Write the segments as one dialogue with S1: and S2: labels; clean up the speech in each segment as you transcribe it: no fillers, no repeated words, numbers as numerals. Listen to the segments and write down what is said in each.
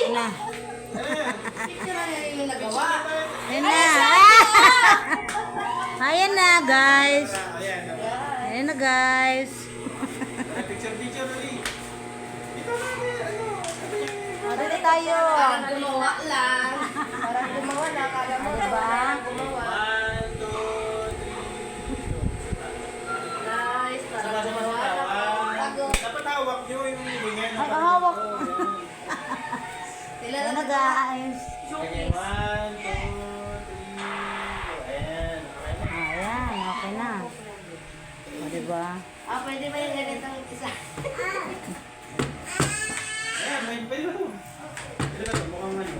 S1: Na.
S2: Picture na yung nagawa.
S1: Ayan na. Ayan na, guys. Ayan na, guys.
S3: Picture ulit. Ito na, ano?
S1: Dito tayo.
S2: Parang gumawa lang. Parang gumawa na. Kala mo,
S1: Diba?
S2: parang gumawa.
S3: 1, 2, 3.
S2: Guys, parang gumawa na. Bago.
S3: Dapat hawak nyo yung ganyan.
S1: Ay, hawak.
S2: Sila
S1: Ayan
S2: na
S1: na, guys.
S3: Okay, 1, 2, 3. Ayan.
S1: Ayan, okay na. O, diba?
S2: Ah, pwede ba yung ganitong isa?
S3: Ayan, may pwede ba? Pwede ba ito? Mukhang ano.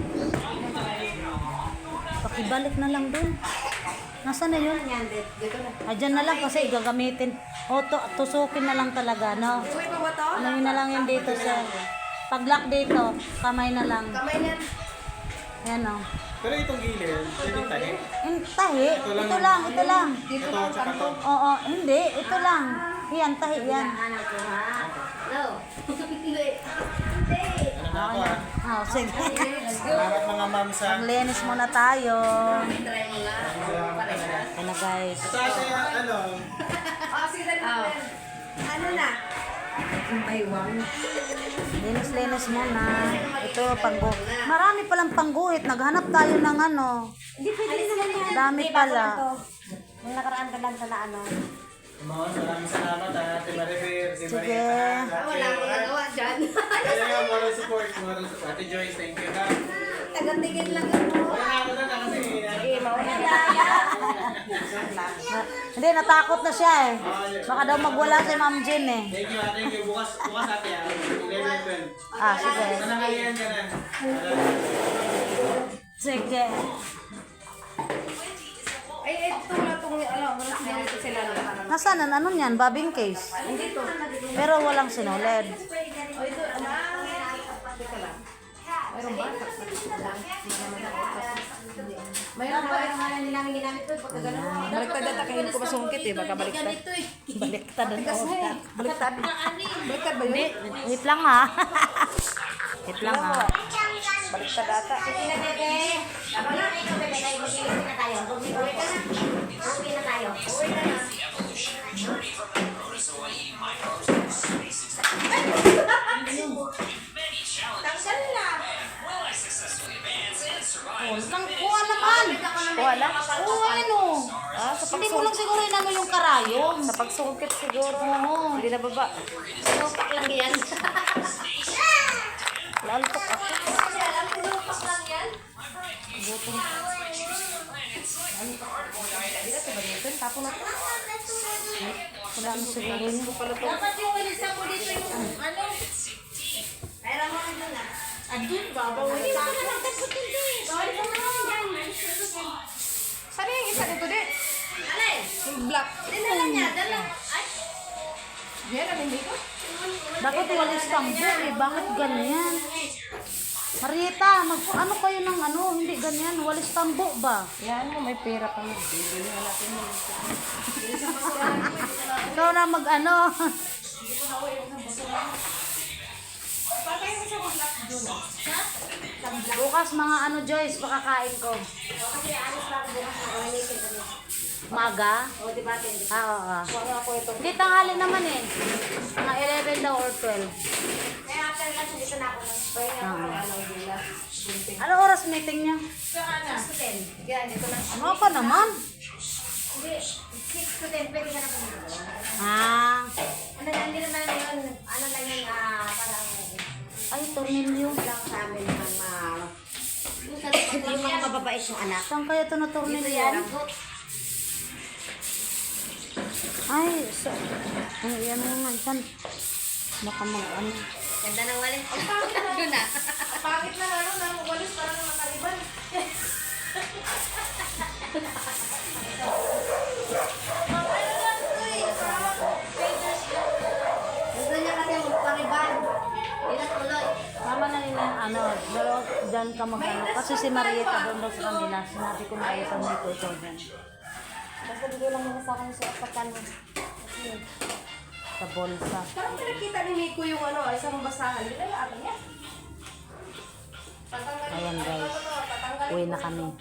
S1: Pakibalik na lang dun. Nasaan na yun?
S2: Yan, dito na.
S1: Diyan na lang kasi gagamitin. O, tusukin na lang talaga, no?
S2: Uy, pa ba to?
S1: Ano yun na lang yun dito sa... Pag-lock dito, kamay na lang.
S2: Kamay na.
S1: Yan, o.
S3: Pero itong gilid, pwede tayo.
S1: Tahi. Ito lang, ito lang.
S2: Dito
S3: Ito,
S2: lang
S3: tsaka
S2: kanto.
S3: to.
S1: Oo, hindi. Ito lang. Yan, tahi yan.
S2: Anak ko ha. No. Hindi.
S3: Ano na ako ah.
S1: Oh, sige.
S2: Let's go.
S3: Salamat mga ma'am sa...
S1: Maglinis muna tayo.
S2: Try mo nga. Parehas.
S1: Yan na, guys.
S3: Sa atin, ano?
S2: Sige na. Ano na? Baywang.
S1: Linis-linis muna. Ito, panggu. Marami palang pangguhit. Naghanap tayo ng ano.
S2: Hindi pwede naman yan.
S1: Dami pala.
S2: Nung nakaraan ka lang sa na ano.
S3: Mga maraming salamat ha. Ate Maribel, si
S1: Sige.
S3: Marita.
S2: Wala akong nagawa dyan.
S3: Kaya nga, moral support. Ate Joyce, thank you ha.
S2: Taga-tingin lang ako.
S3: Wala na ako na kasi.
S2: Mauna na.
S1: Hindi, natakot na siya eh. Baka daw magwala si Ma'am Jean eh.
S3: Thank you, thank you. Bukas ate ha. 11, 12.
S1: Ah, sige.
S3: Manangalian ka na.
S1: Sige.
S2: Ay, ito na itong, alam, wala sinulid ko sila na.
S1: Nasaan na ano yan? Bobbing case.
S2: Dito.
S1: Pero walang sinulid.
S2: O, ito, ano? Teka lang. Mayroon ba? Mayroon ba? Mayroon namin ginamit ko. Pagka gano'n. Baliktad data kayo ko masungkit eh. Baka baliktad.
S1: Baliktad ang
S2: Baliktad. Baliktad ba
S1: Hindi,
S2: yun?
S1: wait lang ha. Wait lang ha.
S2: Baliktad data.
S4: Sige na, bebe. Kapag na ikaw, bebe, tayo mag-iisip na tayo. Uwi ka na. Uwi na tayo. Uwi ka na. Tanggal na.
S1: Kuha naman.
S2: Kuha na?
S1: Oo, ano.
S2: Ah, sa
S1: Hindi mo lang siguro inano yung karayom.
S2: Sa pagsungkit siguro.
S1: Oo.
S2: Hindi na baba.
S4: Sinupak lang yan.
S2: Laltok ako.
S4: Sinupak lang yan.
S2: Tapo na to.
S1: Wala na siguro yun.
S4: Dapat yung wilisan mo dito yung ano. Pera mo na dun ah. Andun ba? Hindi mo na nagtagpot hindi. Bawal ka naman dyan.
S2: Saan yung isa dito din?
S4: Alay.
S2: Yung black.
S4: Dinala niya. Dala. Ay.
S2: Yan, ano hindi ko?
S1: Dapat walis tambo eh. Bakit ganyan? Marieta, ano kayo ng ano? Hindi ganyan. Walis tambo ba?
S2: Yan mo, may pera pa mo. Bibili na natin mo.
S1: Ikaw na mag ano. Bukas mga ano Joyce, pakakain ko.
S4: Kasi alis pa ako bukas na ulitin kami.
S1: Maga?
S4: O, diba atin?
S1: Oo.
S2: Kuha ako ito.
S1: Hindi tanghali naman eh. Mga 11 daw or 12.
S4: Kaya after lunch, dito na ako ng spray na ako. Ano, dila.
S1: Ano oras meeting niya?
S4: So, ano? 6 to 10. Yan, dito na.
S1: Ano pa naman?
S4: Hindi, 6 to 10, pwede ka na pumunta.
S1: Ah,
S4: Ano, hindi naman yun, ano lang yun, parang
S1: ay tornilyo.
S4: lang sa amin ng yung mga mababait yung anak.
S1: Saan kaya ito na
S4: Dito
S1: tornilyo?
S4: yan. Ragot.
S1: Ay, so, ano yan mo nga, saan? Baka mag ano.
S4: Ganda ng walis. Ang pangit na. Doon na.
S2: Pangit na ano, ng walis para naman taliban.
S4: Gusto niya kasi magpariban. Hindi na tuloy.
S1: Tama na yun yung ano, dyan ka mag-ano. Kasi si Marieta doon daw sa kanila. Sinabi ko na ito nito ito dyan.
S4: Basta bigay lang muna sa akin sa pagkano.
S1: Sa bolsa.
S2: Parang pinakita ni Nico yung ano, isang basahan. Hindi na ata niya.
S1: Uwi na kami.